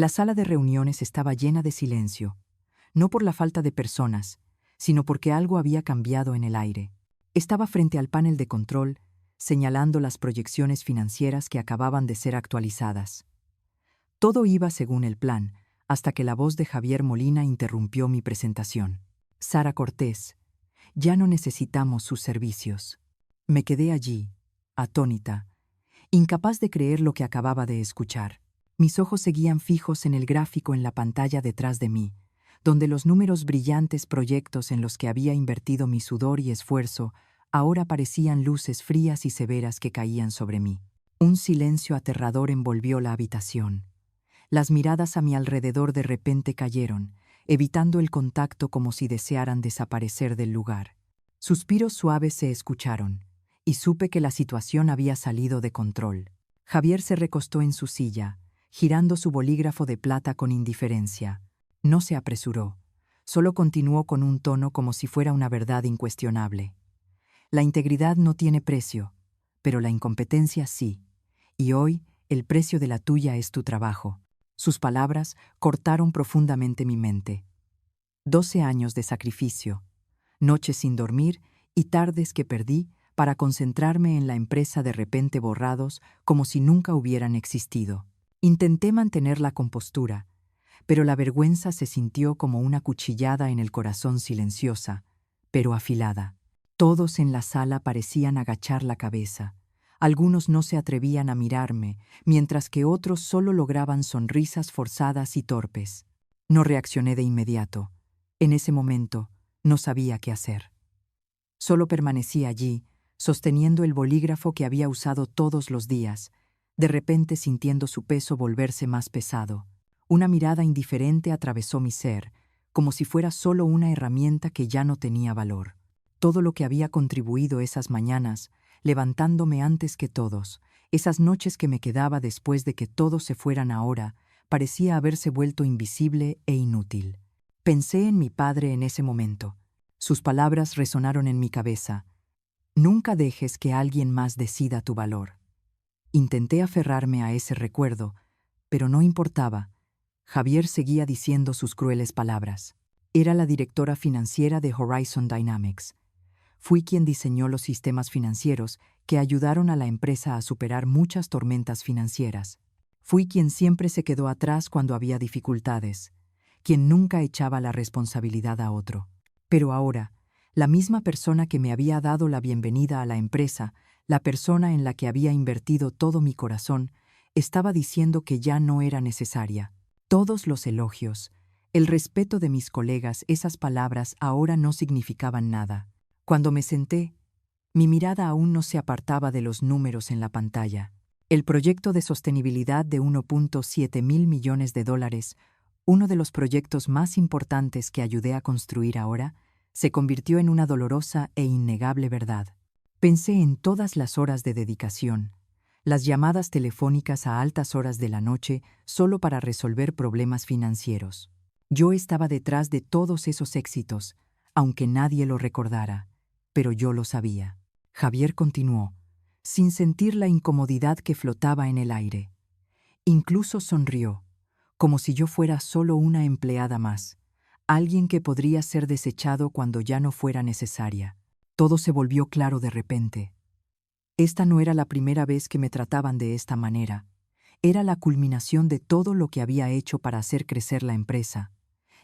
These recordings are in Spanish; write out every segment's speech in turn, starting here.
La sala de reuniones estaba llena de silencio, no por la falta de personas, sino porque algo había cambiado en el aire. Estaba frente al panel de control, señalando las proyecciones financieras que acababan de ser actualizadas. Todo iba según el plan, hasta que la voz de Javier Molina interrumpió mi presentación. Sara Cortés, ya no necesitamos sus servicios. Me quedé allí, atónita, incapaz de creer lo que acababa de escuchar. Mis ojos seguían fijos en el gráfico en la pantalla detrás de mí, donde los números brillantes proyectos en los que había invertido mi sudor y esfuerzo ahora parecían luces frías y severas que caían sobre mí. Un silencio aterrador envolvió la habitación. Las miradas a mi alrededor de repente cayeron, evitando el contacto como si desearan desaparecer del lugar. Suspiros suaves se escucharon, y supe que la situación había salido de control. Javier se recostó en su silla, girando su bolígrafo de plata con indiferencia. No se apresuró, solo continuó con un tono como si fuera una verdad incuestionable. La integridad no tiene precio, pero la incompetencia sí, y hoy el precio de la tuya es tu trabajo. Sus palabras cortaron profundamente mi mente. 12 años de sacrificio, noches sin dormir y tardes que perdí para concentrarme en la empresa de repente borrados como si nunca hubieran existido. Intenté mantener la compostura, pero la vergüenza se sintió como una cuchillada en el corazón silenciosa, pero afilada. Todos en la sala parecían agachar la cabeza. Algunos no se atrevían a mirarme, mientras que otros solo lograban sonrisas forzadas y torpes. No reaccioné de inmediato. En ese momento, no sabía qué hacer. Solo permanecí allí, sosteniendo el bolígrafo que había usado todos los días, de repente sintiendo su peso volverse más pesado. Una mirada indiferente atravesó mi ser, como si fuera solo una herramienta que ya no tenía valor. Todo lo que había contribuido esas mañanas, levantándome antes que todos, esas noches que me quedaba después de que todos se fueran ahora, parecía haberse vuelto invisible e inútil. Pensé en mi padre en ese momento. Sus palabras resonaron en mi cabeza. Nunca dejes que alguien más decida tu valor. Intenté aferrarme a ese recuerdo, pero no importaba. Javier seguía diciendo sus crueles palabras. Era la directora financiera de Horizon Dynamics. Fui quien diseñó los sistemas financieros que ayudaron a la empresa a superar muchas tormentas financieras. Fui quien siempre se quedó atrás cuando había dificultades, quien nunca echaba la responsabilidad a otro. Pero ahora, la misma persona que me había dado la bienvenida a la empresa, la persona en la que había invertido todo mi corazón, estaba diciendo que ya no era necesaria. Todos los elogios, el respeto de mis colegas, esas palabras ahora no significaban nada. Cuando me senté, mi mirada aún no se apartaba de los números en la pantalla. El proyecto de sostenibilidad de 1.7 mil millones de dólares, uno de los proyectos más importantes que ayudé a construir ahora, se convirtió en una dolorosa e innegable verdad. Pensé en todas las horas de dedicación, las llamadas telefónicas a altas horas de la noche solo para resolver problemas financieros. Yo estaba detrás de todos esos éxitos, aunque nadie lo recordara, pero yo lo sabía. Javier continuó, sin sentir la incomodidad que flotaba en el aire. Incluso sonrió, como si yo fuera solo una empleada más, alguien que podría ser desechado cuando ya no fuera necesaria. Todo se volvió claro de repente. Esta no era la primera vez que me trataban de esta manera. Era la culminación de todo lo que había hecho para hacer crecer la empresa,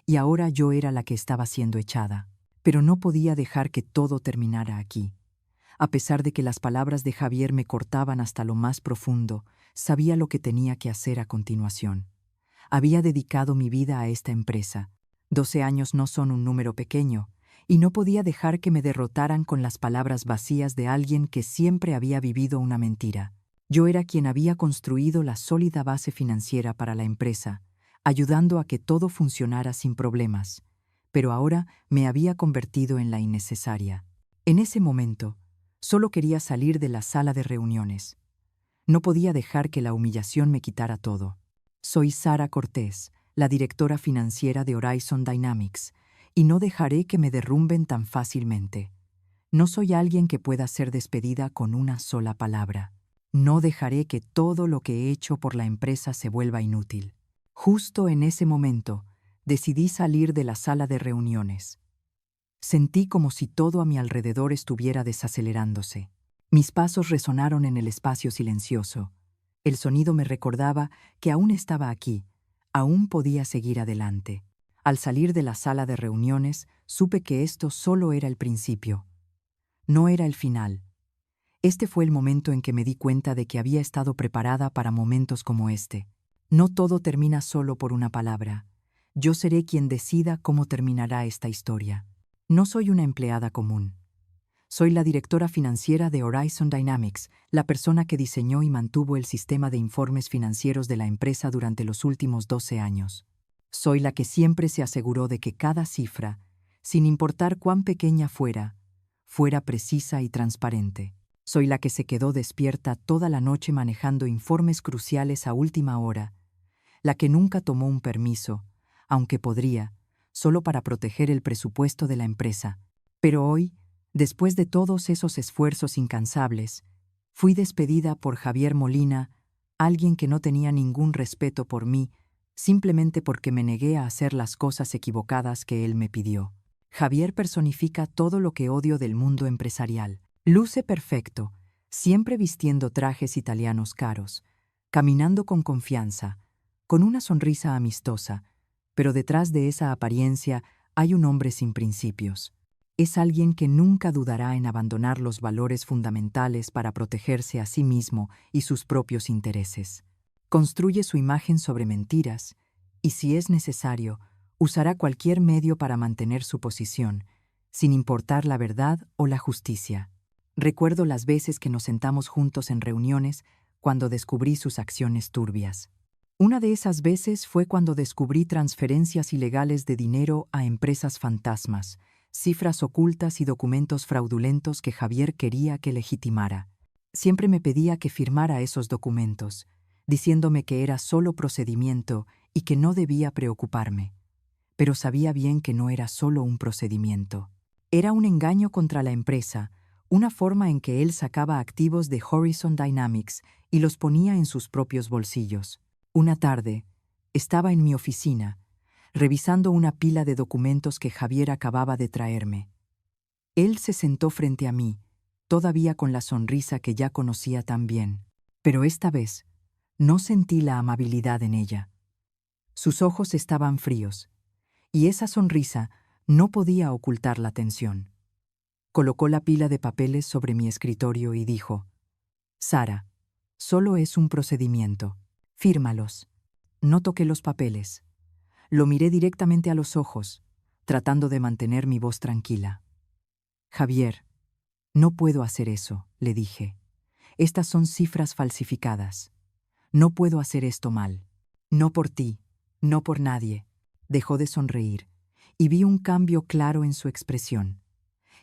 y ahora yo era la que estaba siendo echada. Pero no podía dejar que todo terminara aquí. A pesar de que las palabras de Javier me cortaban hasta lo más profundo, sabía lo que tenía que hacer a continuación. Había dedicado mi vida a esta empresa. 12 años no son un número pequeño, y no podía dejar que me derrotaran con las palabras vacías de alguien que siempre había vivido una mentira. Yo era quien había construido la sólida base financiera para la empresa, ayudando a que todo funcionara sin problemas, pero ahora me había convertido en la innecesaria. En ese momento, solo quería salir de la sala de reuniones. No podía dejar que la humillación me quitara todo. Soy Sara Cortés, la directora financiera de Horizon Dynamics, y no dejaré que me derrumben tan fácilmente. No soy alguien que pueda ser despedida con una sola palabra. No dejaré que todo lo que he hecho por la empresa se vuelva inútil. Justo en ese momento, decidí salir de la sala de reuniones. Sentí como si todo a mi alrededor estuviera desacelerándose. Mis pasos resonaron en el espacio silencioso. El sonido me recordaba que aún estaba aquí, aún podía seguir adelante. Al salir de la sala de reuniones, supe que esto solo era el principio. No era el final. Este fue el momento en que me di cuenta de que había estado preparada para momentos como este. No todo termina solo por una palabra. Yo seré quien decida cómo terminará esta historia. No soy una empleada común. Soy la directora financiera de Horizon Dynamics, la persona que diseñó y mantuvo el sistema de informes financieros de la empresa durante los últimos 12 años. Soy la que siempre se aseguró de que cada cifra, sin importar cuán pequeña fuera precisa y transparente. Soy la que se quedó despierta toda la noche manejando informes cruciales a última hora, la que nunca tomó un permiso, aunque podría, solo para proteger el presupuesto de la empresa. Pero hoy, después de todos esos esfuerzos incansables, fui despedida por Javier Molina, alguien que no tenía ningún respeto por mí, simplemente porque me negué a hacer las cosas equivocadas que él me pidió. Javier personifica todo lo que odio del mundo empresarial. Luce perfecto, siempre vistiendo trajes italianos caros, caminando con confianza, con una sonrisa amistosa, pero detrás de esa apariencia hay un hombre sin principios. Es alguien que nunca dudará en abandonar los valores fundamentales para protegerse a sí mismo y sus propios intereses. Construye su imagen sobre mentiras y, si es necesario, usará cualquier medio para mantener su posición, sin importar la verdad o la justicia. Recuerdo las veces que nos sentamos juntos en reuniones cuando descubrí sus acciones turbias. Una de esas veces fue cuando descubrí transferencias ilegales de dinero a empresas fantasmas, cifras ocultas y documentos fraudulentos que Javier quería que legitimara. Siempre me pedía que firmara esos documentos, diciéndome que era solo procedimiento y que no debía preocuparme. Pero sabía bien que no era solo un procedimiento. Era un engaño contra la empresa, una forma en que él sacaba activos de Horizon Dynamics y los ponía en sus propios bolsillos. Una tarde, estaba en mi oficina, revisando una pila de documentos que Javier acababa de traerme. Él se sentó frente a mí, todavía con la sonrisa que ya conocía tan bien. Pero esta vez, no sentí la amabilidad en ella. Sus ojos estaban fríos, y esa sonrisa no podía ocultar la tensión. Colocó la pila de papeles sobre mi escritorio y dijo: «Sara, solo es un procedimiento. Fírmalos». No toqué los papeles. Lo miré directamente a los ojos, tratando de mantener mi voz tranquila. «Javier, no puedo hacer eso», le dije. «Estas son cifras falsificadas. No puedo hacer esto mal. No por ti, no por nadie». Dejó de sonreír, y vi un cambio claro en su expresión.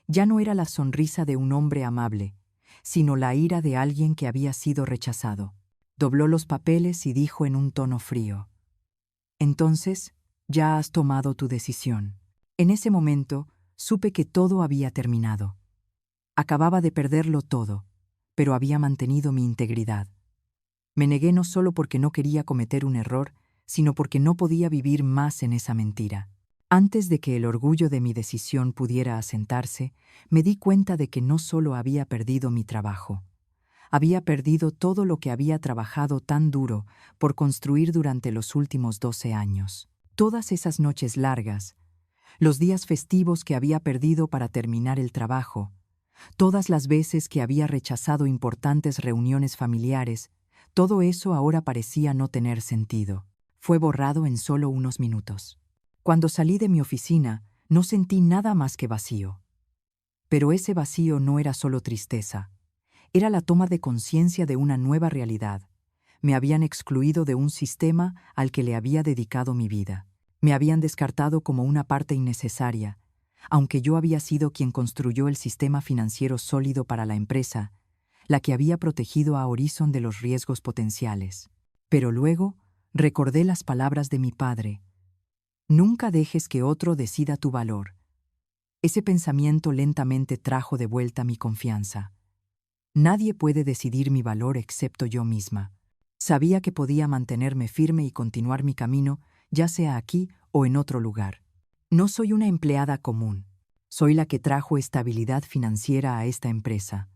Ya no era la sonrisa de un hombre amable, sino la ira de alguien que había sido rechazado. Dobló los papeles y dijo en un tono frío: «Entonces, ya has tomado tu decisión». En ese momento, supe que todo había terminado. Acababa de perderlo todo, pero había mantenido mi integridad. Me negué no solo porque no quería cometer un error, sino porque no podía vivir más en esa mentira. Antes de que el orgullo de mi decisión pudiera asentarse, me di cuenta de que no solo había perdido mi trabajo, había perdido todo lo que había trabajado tan duro por construir durante los últimos 12 años. Todas esas noches largas, los días festivos que había perdido para terminar el trabajo, todas las veces que había rechazado importantes reuniones familiares, todo eso ahora parecía no tener sentido. Fue borrado en solo unos minutos. Cuando salí de mi oficina, no sentí nada más que vacío. Pero ese vacío no era solo tristeza. Era la toma de conciencia de una nueva realidad. Me habían excluido de un sistema al que le había dedicado mi vida. Me habían descartado como una parte innecesaria, aunque yo había sido quien construyó el sistema financiero sólido para la empresa, la que había protegido a Horizon de los riesgos potenciales. Pero luego recordé las palabras de mi padre: «Nunca dejes que otro decida tu valor». Ese pensamiento lentamente trajo de vuelta mi confianza. Nadie puede decidir mi valor excepto yo misma. Sabía que podía mantenerme firme y continuar mi camino, ya sea aquí o en otro lugar. No soy una empleada común. Soy la que trajo estabilidad financiera a esta empresa.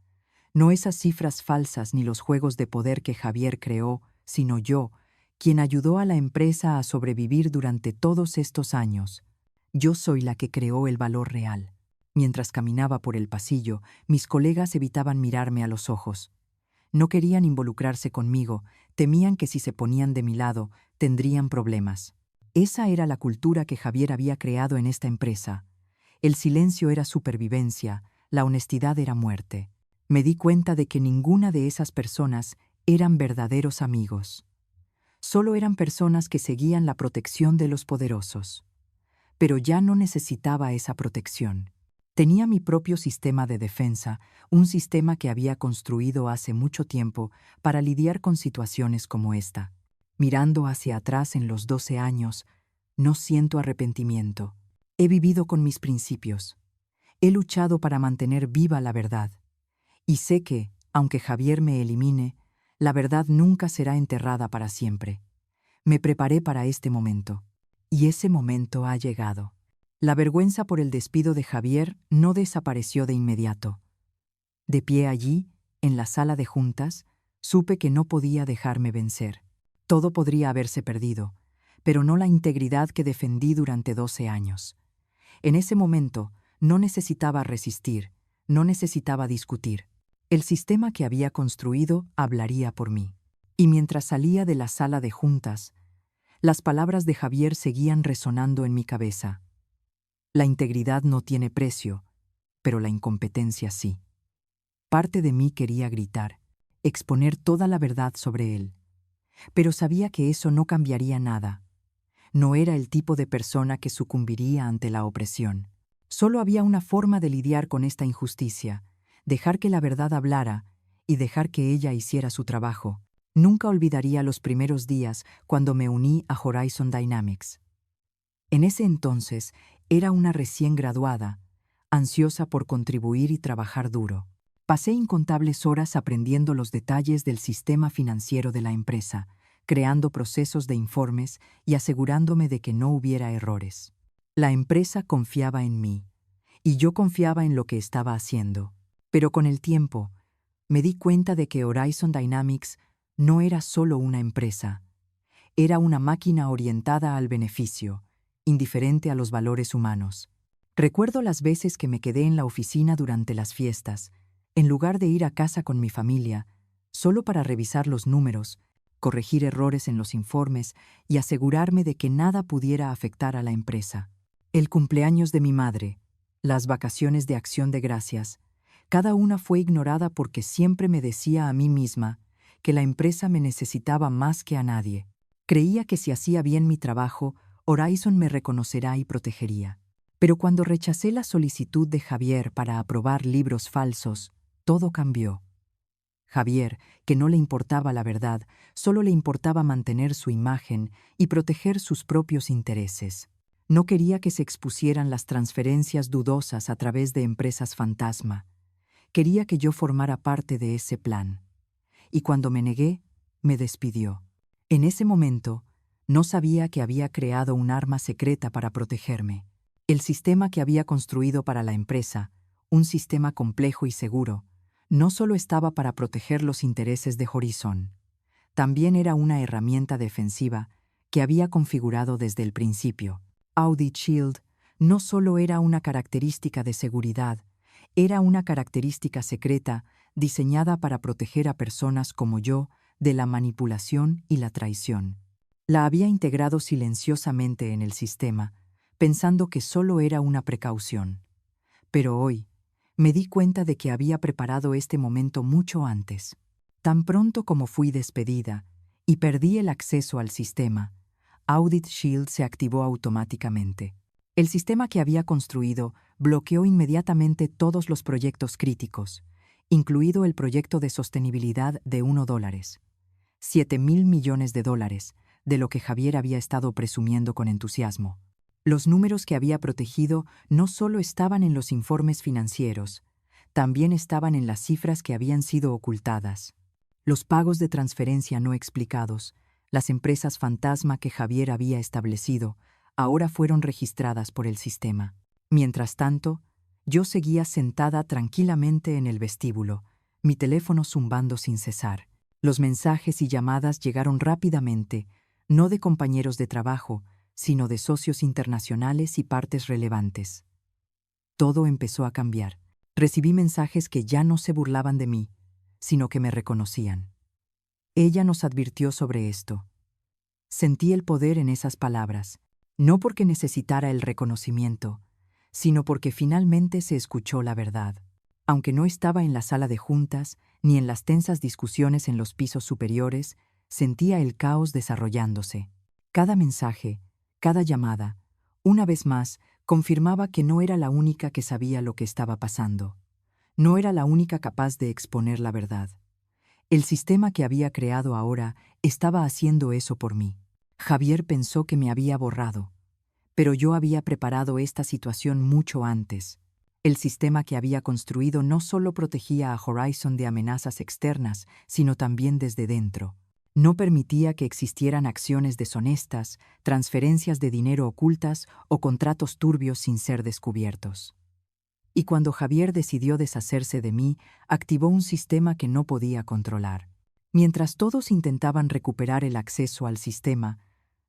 No esas cifras falsas ni los juegos de poder que Javier creó, sino yo, quien ayudó a la empresa a sobrevivir durante todos estos años. Yo soy la que creó el valor real. Mientras caminaba por el pasillo, mis colegas evitaban mirarme a los ojos. No querían involucrarse conmigo, temían que si se ponían de mi lado, tendrían problemas. Esa era la cultura que Javier había creado en esta empresa. El silencio era supervivencia, la honestidad era muerte. Me di cuenta de que ninguna de esas personas eran verdaderos amigos. Solo eran personas que seguían la protección de los poderosos. Pero ya no necesitaba esa protección. Tenía mi propio sistema de defensa, un sistema que había construido hace mucho tiempo para lidiar con situaciones como esta. Mirando hacia atrás en los 12 años, no siento arrepentimiento. He vivido con mis principios. He luchado para mantener viva la verdad. Y sé que, aunque Javier me elimine, la verdad nunca será enterrada para siempre. Me preparé para este momento. Y ese momento ha llegado. La vergüenza por el despido de Javier no desapareció de inmediato. De pie allí, en la sala de juntas, supe que no podía dejarme vencer. Todo podría haberse perdido, pero no la integridad que defendí durante 12 años. En ese momento, no necesitaba resistir, no necesitaba discutir. El sistema que había construido hablaría por mí. Y mientras salía de la sala de juntas, las palabras de Javier seguían resonando en mi cabeza. La integridad no tiene precio, pero la incompetencia sí. Parte de mí quería gritar, exponer toda la verdad sobre él. Pero sabía que eso no cambiaría nada. No era el tipo de persona que sucumbiría ante la opresión. Solo había una forma de lidiar con esta injusticia, dejar que la verdad hablara y dejar que ella hiciera su trabajo. Nunca olvidaría los primeros días cuando me uní a Horizon Dynamics. En ese entonces era una recién graduada, ansiosa por contribuir y trabajar duro. Pasé incontables horas aprendiendo los detalles del sistema financiero de la empresa, creando procesos de informes y asegurándome de que no hubiera errores. La empresa confiaba en mí, y yo confiaba en lo que estaba haciendo. Pero con el tiempo, me di cuenta de que Horizon Dynamics no era solo una empresa. Era una máquina orientada al beneficio, indiferente a los valores humanos. Recuerdo las veces que me quedé en la oficina durante las fiestas, en lugar de ir a casa con mi familia, solo para revisar los números, corregir errores en los informes y asegurarme de que nada pudiera afectar a la empresa. El cumpleaños de mi madre, las vacaciones de Acción de Gracias, cada una fue ignorada porque siempre me decía a mí misma que la empresa me necesitaba más que a nadie. Creía que si hacía bien mi trabajo, Horizon me reconocerá y protegería. Pero cuando rechacé la solicitud de Javier para aprobar libros falsos, todo cambió. Javier, que no le importaba la verdad, solo le importaba mantener su imagen y proteger sus propios intereses. No quería que se expusieran las transferencias dudosas a través de empresas fantasma. Quería que yo formara parte de ese plan. Y cuando me negué, me despidió. En ese momento, no sabía que había creado un arma secreta para protegerme. El sistema que había construido para la empresa, un sistema complejo y seguro, no solo estaba para proteger los intereses de Horizon, también era una herramienta defensiva que había configurado desde el principio. Audit Shield no solo era una característica de seguridad, era una característica secreta diseñada para proteger a personas como yo de la manipulación y la traición. La había integrado silenciosamente en el sistema, pensando que solo era una precaución. Pero hoy, me di cuenta de que había preparado este momento mucho antes. Tan pronto como fui despedida y perdí el acceso al sistema, Audit Shield se activó automáticamente. El sistema que había construido bloqueó inmediatamente todos los proyectos críticos, incluido el proyecto de sostenibilidad de $1. 7.000 millones de dólares, de lo que Javier había estado presumiendo con entusiasmo. Los números que había protegido no solo estaban en los informes financieros, también estaban en las cifras que habían sido ocultadas. Los pagos de transferencia no explicados, las empresas fantasma que Javier había establecido, ahora fueron registradas por el sistema. Mientras tanto, yo seguía sentada tranquilamente en el vestíbulo, mi teléfono zumbando sin cesar. Los mensajes y llamadas llegaron rápidamente, no de compañeros de trabajo, sino de socios internacionales y partes relevantes. Todo empezó a cambiar. Recibí mensajes que ya no se burlaban de mí, sino que me reconocían. Ella nos advirtió sobre esto. Sentí el poder en esas palabras, no porque necesitara el reconocimiento, sino porque finalmente se escuchó la verdad. Aunque no estaba en la sala de juntas, ni en las tensas discusiones en los pisos superiores, sentía el caos desarrollándose. Cada mensaje, cada llamada, una vez más, confirmaba que no era la única que sabía lo que estaba pasando. No era la única capaz de exponer la verdad. El sistema que había creado ahora estaba haciendo eso por mí. Javier pensó que me había borrado, pero yo había preparado esta situación mucho antes. El sistema que había construido no solo protegía a Horizon de amenazas externas, sino también desde dentro. No permitía que existieran acciones deshonestas, transferencias de dinero ocultas o contratos turbios sin ser descubiertos. Y cuando Javier decidió deshacerse de mí, activó un sistema que no podía controlar. Mientras todos intentaban recuperar el acceso al sistema,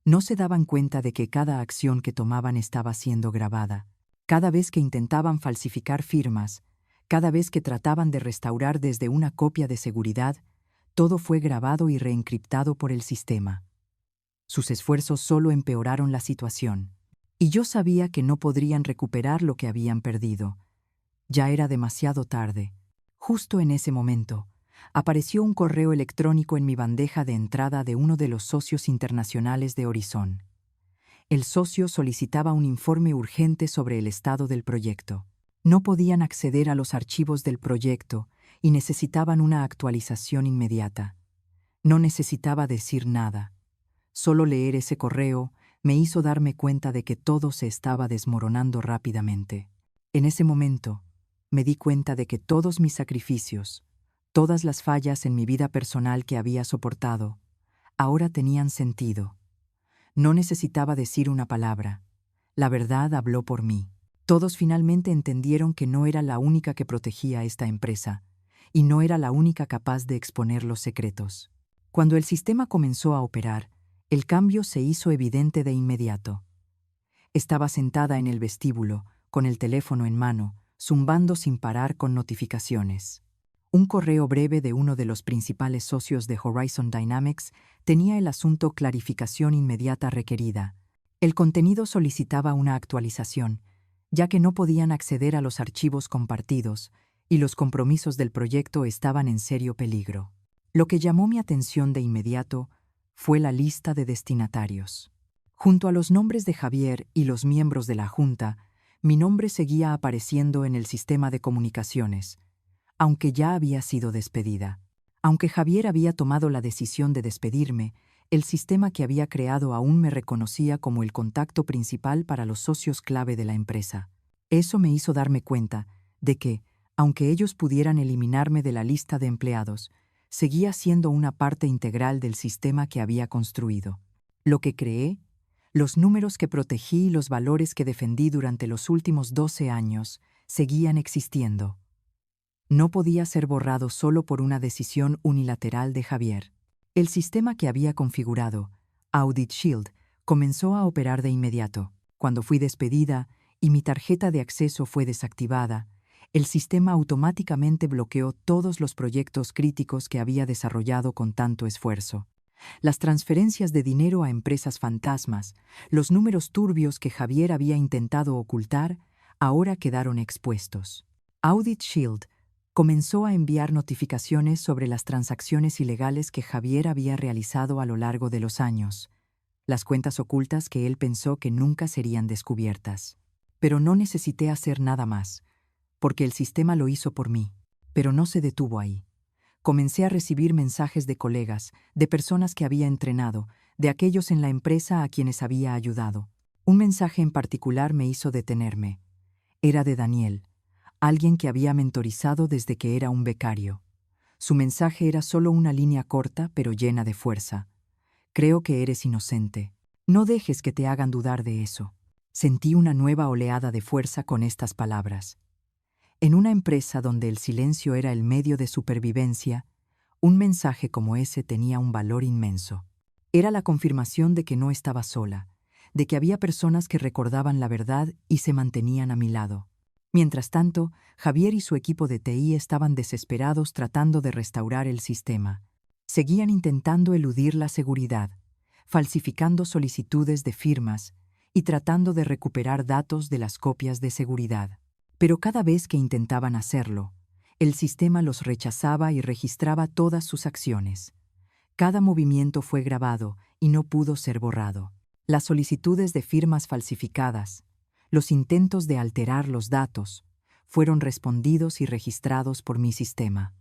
no se daban cuenta de que cada acción que tomaban estaba siendo grabada. Cada vez que intentaban falsificar firmas, cada vez que trataban de restaurar desde una copia de seguridad, todo fue grabado y reencriptado por el sistema. Sus esfuerzos solo empeoraron la situación, y yo sabía que no podrían recuperar lo que habían perdido. Ya era demasiado tarde. Justo en ese momento, apareció un correo electrónico en mi bandeja de entrada de uno de los socios internacionales de Horizon. El socio solicitaba un informe urgente sobre el estado del proyecto. No podían acceder a los archivos del proyecto y necesitaban una actualización inmediata. No necesitaba decir nada. Solo leer ese correo me hizo darme cuenta de que todo se estaba desmoronando rápidamente. En ese momento, me di cuenta de que todos mis sacrificios, todas las fallas en mi vida personal que había soportado, ahora tenían sentido. No necesitaba decir una palabra. La verdad habló por mí. Todos finalmente entendieron que no era la única que protegía a esta empresa, y no era la única capaz de exponer los secretos. Cuando el sistema comenzó a operar, el cambio se hizo evidente de inmediato. Estaba sentada en el vestíbulo, con el teléfono en mano, zumbando sin parar con notificaciones. Un correo breve de uno de los principales socios de Horizon Dynamics tenía el asunto clarificación inmediata requerida. El contenido solicitaba una actualización, ya que no podían acceder a los archivos compartidos y los compromisos del proyecto estaban en serio peligro. Lo que llamó mi atención de inmediato fue la lista de destinatarios. Junto a los nombres de Javier y los miembros de la Junta, mi nombre seguía apareciendo en el sistema de comunicaciones, aunque ya había sido despedida. Aunque Javier había tomado la decisión de despedirme, el sistema que había creado aún me reconocía como el contacto principal para los socios clave de la empresa. Eso me hizo darme cuenta de que, aunque ellos pudieran eliminarme de la lista de empleados, seguía siendo una parte integral del sistema que había construido. Lo que creé, los números que protegí y los valores que defendí durante los últimos 12 años seguían existiendo. No podía ser borrado solo por una decisión unilateral de Javier. El sistema que había configurado, Audit Shield, comenzó a operar de inmediato. Cuando fui despedida y mi tarjeta de acceso fue desactivada, el sistema automáticamente bloqueó todos los proyectos críticos que había desarrollado con tanto esfuerzo. Las transferencias de dinero a empresas fantasmas, los números turbios que Javier había intentado ocultar, ahora quedaron expuestos. Audit Shield comenzó a enviar notificaciones sobre las transacciones ilegales que Javier había realizado a lo largo de los años, las cuentas ocultas que él pensó que nunca serían descubiertas. Pero no necesité hacer nada más, porque el sistema lo hizo por mí. Pero no se detuvo ahí. Comencé a recibir mensajes de colegas, de personas que había entrenado, de aquellos en la empresa a quienes había ayudado. Un mensaje en particular me hizo detenerme. Era de Daniel, alguien que había mentorizado desde que era un becario. Su mensaje era solo una línea corta pero llena de fuerza. Creo que eres inocente. No dejes que te hagan dudar de eso. Sentí una nueva oleada de fuerza con estas palabras. En una empresa donde el silencio era el medio de supervivencia, un mensaje como ese tenía un valor inmenso. Era la confirmación de que no estaba sola, de que había personas que recordaban la verdad y se mantenían a mi lado. Mientras tanto, Javier y su equipo de TI estaban desesperados tratando de restaurar el sistema. Seguían intentando eludir la seguridad, falsificando solicitudes de firmas y tratando de recuperar datos de las copias de seguridad. Pero cada vez que intentaban hacerlo, el sistema los rechazaba y registraba todas sus acciones. Cada movimiento fue grabado y no pudo ser borrado. Las solicitudes de firmas falsificadas, los intentos de alterar los datos, fueron respondidos y registrados por mi sistema.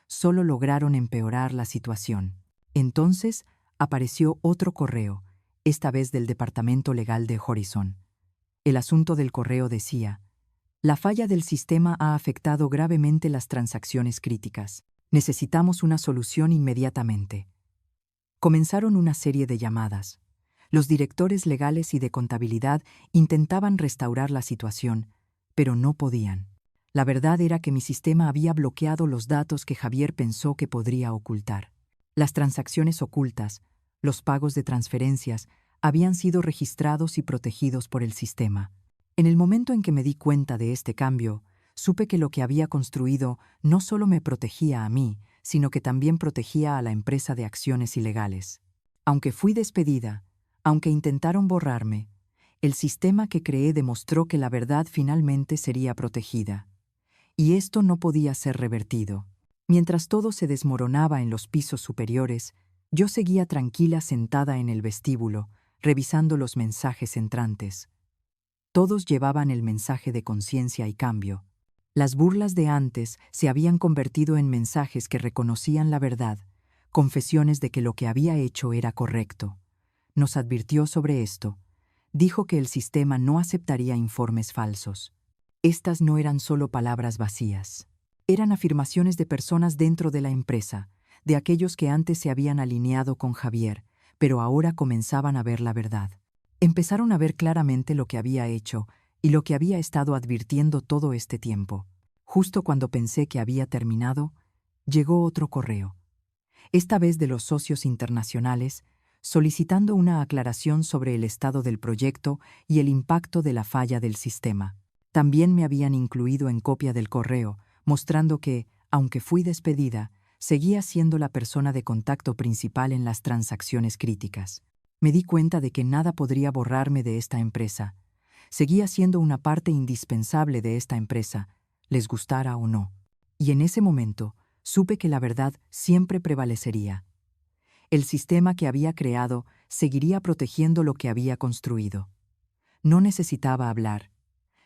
Solo lograron empeorar la situación. Entonces apareció otro correo, esta vez del Departamento Legal de Horizon. El asunto del correo decía: la falla del sistema ha afectado gravemente las transacciones críticas. Necesitamos una solución inmediatamente. Comenzaron una serie de llamadas. Los directores legales y de contabilidad intentaban restaurar la situación, pero no podían. La verdad era que mi sistema había bloqueado los datos que Javier pensó que podría ocultar. Las transacciones ocultas, los pagos de transferencias, habían sido registrados y protegidos por el sistema. En el momento en que me di cuenta de este cambio, supe que lo que había construido no solo me protegía a mí, sino que también protegía a la empresa de acciones ilegales. Aunque fui despedida, aunque intentaron borrarme, el sistema que creé demostró que la verdad finalmente sería protegida. Y esto no podía ser revertido. Mientras todo se desmoronaba en los pisos superiores, yo seguía tranquila sentada en el vestíbulo, revisando los mensajes entrantes. Todos llevaban el mensaje de conciencia y cambio. Las burlas de antes se habían convertido en mensajes que reconocían la verdad, confesiones de que lo que había hecho era correcto. Nos advirtió sobre esto. Dijo que el sistema no aceptaría informes falsos. Estas no eran solo palabras vacías. Eran afirmaciones de personas dentro de la empresa, de aquellos que antes se habían alineado con Javier, pero ahora comenzaban a ver la verdad. Empezaron a ver claramente lo que había hecho y lo que había estado advirtiendo todo este tiempo. Justo cuando pensé que había terminado, llegó otro correo. Esta vez de los socios internacionales, solicitando una aclaración sobre el estado del proyecto y el impacto de la falla del sistema. También me habían incluido en copia del correo, mostrando que, aunque fui despedida, seguía siendo la persona de contacto principal en las transacciones críticas. Me di cuenta de que nada podría borrarme de esta empresa. Seguía siendo una parte indispensable de esta empresa, les gustara o no. Y en ese momento, supe que la verdad siempre prevalecería. El sistema que había creado seguiría protegiendo lo que había construido. No necesitaba hablar.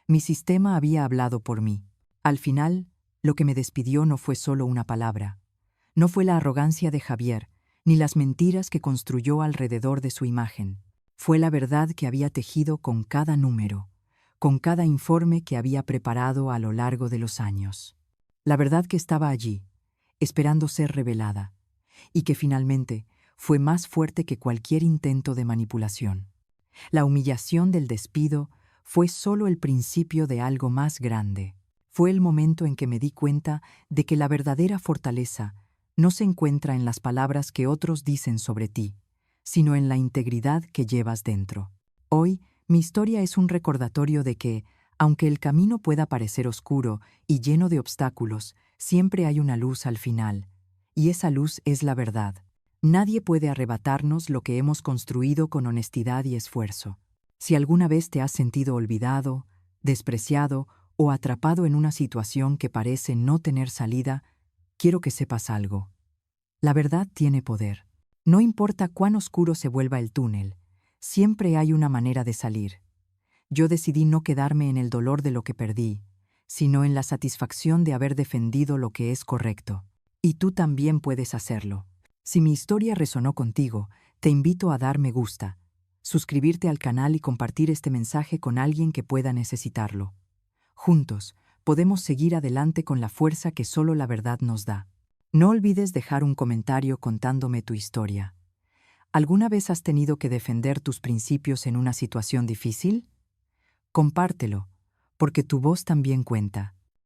Mi sistema había hablado por mí. Al final, lo que me despidió no fue solo una palabra. No fue la arrogancia de Javier, ni las mentiras que construyó alrededor de su imagen. Fue la verdad que había tejido con cada número, con cada informe que había preparado a lo largo de los años. La verdad que estaba allí, esperando ser revelada, y que finalmente fue más fuerte que cualquier intento de manipulación. La humillación del despido fue solo el principio de algo más grande. Fue el momento en que me di cuenta de que la verdadera fortaleza no se encuentra en las palabras que otros dicen sobre ti, sino en la integridad que llevas dentro. Hoy, mi historia es un recordatorio de que, aunque el camino pueda parecer oscuro y lleno de obstáculos, siempre hay una luz al final, y esa luz es la verdad. Nadie puede arrebatarnos lo que hemos construido con honestidad y esfuerzo. Si alguna vez te has sentido olvidado, despreciado o atrapado en una situación que parece no tener salida, quiero que sepas algo. La verdad tiene poder. No importa cuán oscuro se vuelva el túnel, siempre hay una manera de salir. Yo decidí no quedarme en el dolor de lo que perdí, sino en la satisfacción de haber defendido lo que es correcto. Y tú también puedes hacerlo. Si mi historia resonó contigo, te invito a dar me gusta, suscribirte al canal y compartir este mensaje con alguien que pueda necesitarlo. Juntos, podemos seguir adelante con la fuerza que solo la verdad nos da. No olvides dejar un comentario contándome tu historia. ¿Alguna vez has tenido que defender tus principios en una situación difícil? Compártelo, porque tu voz también cuenta.